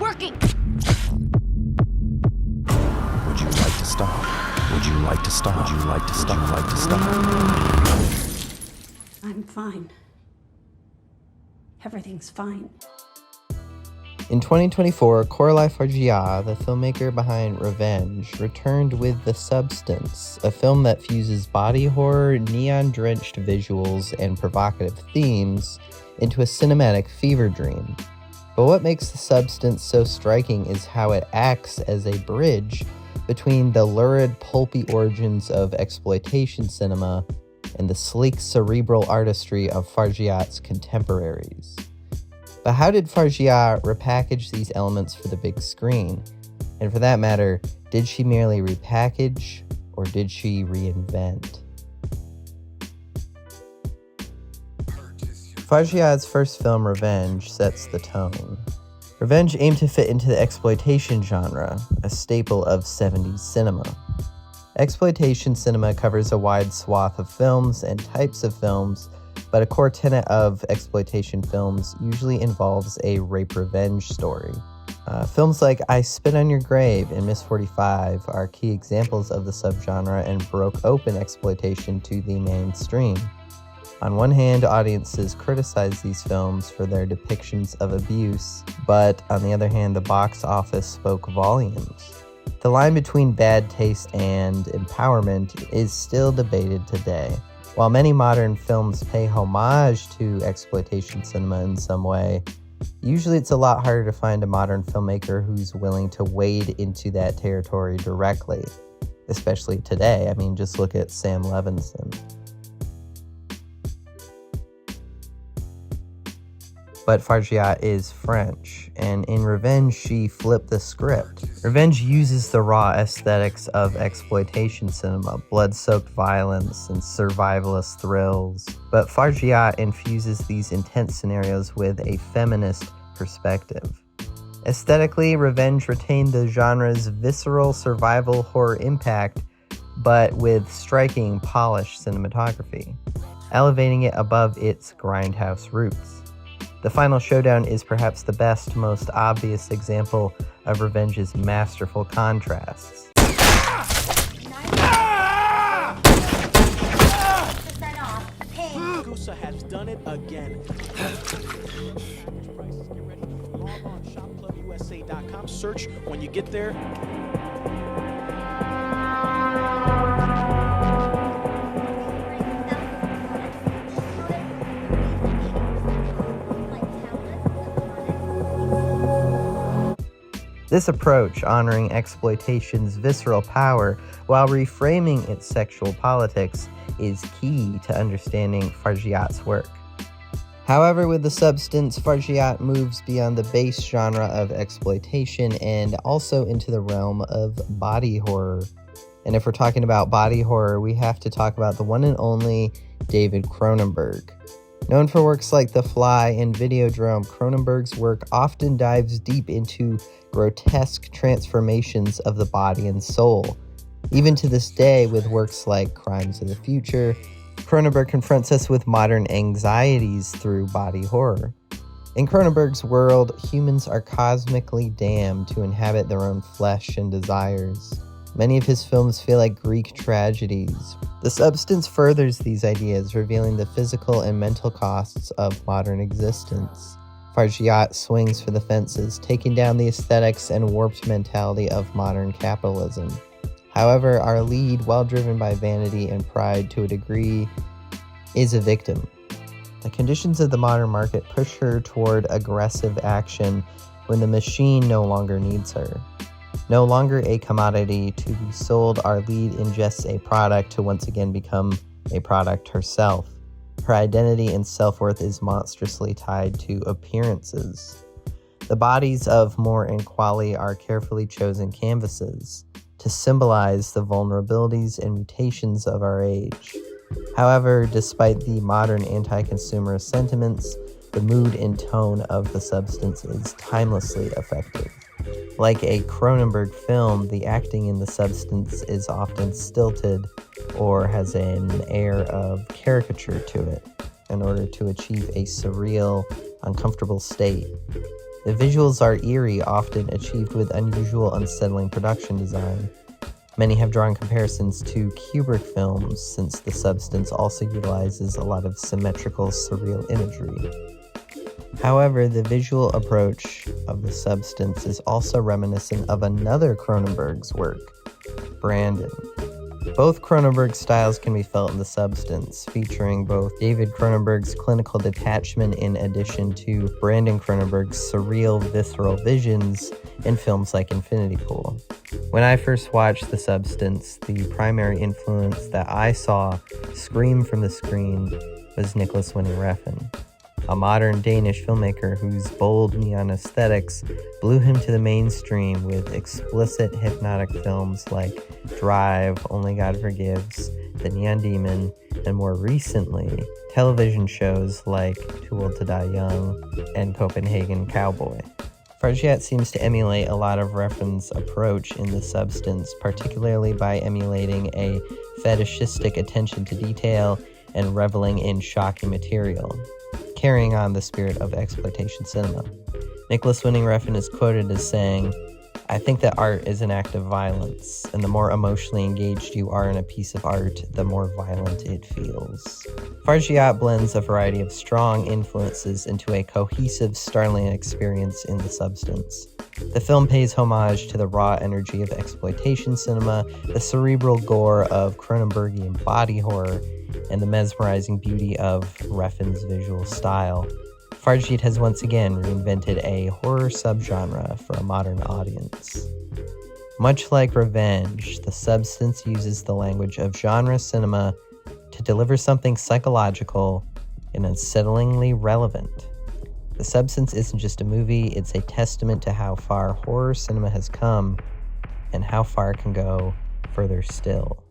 working! Would you like to stop? Would you like to stop? Would you like to stop? Would you like to stop? I'm fine. Everything's fine. In 2024, Coralie Fargeat, the filmmaker behind Revenge, returned with The Substance, a film that fuses body horror, neon-drenched visuals, and provocative themes into a cinematic fever dream. But what makes The Substance so striking is how it acts as a bridge between the lurid, pulpy origins of exploitation cinema and the sleek, cerebral artistry of Fargeat's contemporaries. But how did Fargeat repackage these elements for the big screen? And for that matter, did she merely repackage, or did she reinvent? Fargeat's first film, Revenge, sets the tone. Revenge aimed to fit into the exploitation genre, a staple of 70s cinema. Exploitation cinema covers a wide swath of films and types of films, but a core tenet of exploitation films usually involves a rape revenge story. Films like I Spit on Your Grave and Miss 45 are key examples of the subgenre and broke open exploitation to the mainstream. On one hand, audiences criticize these films for their depictions of abuse, but on the other hand, the box office spoke volumes. The line between bad taste and empowerment is still debated today. While many modern films pay homage to exploitation cinema in some way, usually it's a lot harder to find a modern filmmaker who's willing to wade into that territory directly, especially today. I mean, just look at Sam Levinson. But Fargeat is French, and in Revenge, she flipped the script. Revenge uses the raw aesthetics of exploitation cinema, blood-soaked violence, and survivalist thrills, but Fargeat infuses these intense scenarios with a feminist perspective. Aesthetically, Revenge retained the genre's visceral survival horror impact, but with striking, polished cinematography, elevating it above its grindhouse roots. The final showdown is perhaps the best, most obvious example of Revenge's masterful contrasts. Gusa has done it again. Log on shopclubusa.com. Search when you get there. This approach, honoring exploitation's visceral power while reframing its sexual politics, is key to understanding Fargeat's work. However, with The Substance, Fargeat moves beyond the base genre of exploitation and also into the realm of body horror. And if we're talking about body horror, we have to talk about the one and only David Cronenberg. Known for works like The Fly and Videodrome, Cronenberg's work often dives deep into grotesque transformations of the body and soul. Even to this day, with works like Crimes of the Future, Cronenberg confronts us with modern anxieties through body horror. In Cronenberg's world, humans are cosmically damned to inhabit their own flesh and desires. Many of his films feel like Greek tragedies. The Substance furthers these ideas, revealing the physical and mental costs of modern existence. Fargeat swings for the fences, taking down the aesthetics and warped mentality of modern capitalism. However, our lead, while driven by vanity and pride to a degree, is a victim. The conditions of the modern market push her toward aggressive action when the machine no longer needs her. No longer a commodity to be sold, our lead ingests a product to once again become a product herself. Her identity and self-worth is monstrously tied to appearances. The bodies of Moore and Qualley are carefully chosen canvases to symbolize the vulnerabilities and mutations of our age. However, despite the modern anti-consumer sentiments, the mood and tone of The Substance is timelessly effective. Like a Cronenberg film, the acting in The Substance is often stilted or has an air of caricature to it in order to achieve a surreal, uncomfortable state. The visuals are eerie, often achieved with unusual, unsettling production design. Many have drawn comparisons to Kubrick films, since The Substance also utilizes a lot of symmetrical, surreal imagery. However, the visual approach of The Substance is also reminiscent of another Cronenberg's work, Brandon. Both Cronenberg styles can be felt in The Substance, featuring both David Cronenberg's clinical detachment in addition to Brandon Cronenberg's surreal, visceral visions in films like Infinity Pool. When I first watched The Substance, the primary influence that I saw scream from the screen was Nicolas Refn, a modern Danish filmmaker whose bold neon aesthetics blew him to the mainstream with explicit hypnotic films like Drive, Only God Forgives, The Neon Demon, and more recently, television shows like Too Old to Die Young and Copenhagen Cowboy. Fargeat seems to emulate a lot of Refn's approach in The Substance, particularly by emulating a fetishistic attention to detail and reveling in shocking material, carrying on the spirit of exploitation cinema. Nicolas Refn is quoted as saying, "I think that art is an act of violence, and the more emotionally engaged you are in a piece of art, the more violent it feels." Fargeat blends a variety of strong influences into a cohesive, startling experience in The Substance. The film pays homage to the raw energy of exploitation cinema, the cerebral gore of Cronenbergian body horror, and the mesmerizing beauty of Refn's visual style. Fargeat has once again reinvented a horror subgenre for a modern audience. Much like Revenge, The Substance uses the language of genre cinema to deliver something psychological and unsettlingly relevant. The Substance isn't just a movie, it's a testament to how far horror cinema has come and how far it can go further still.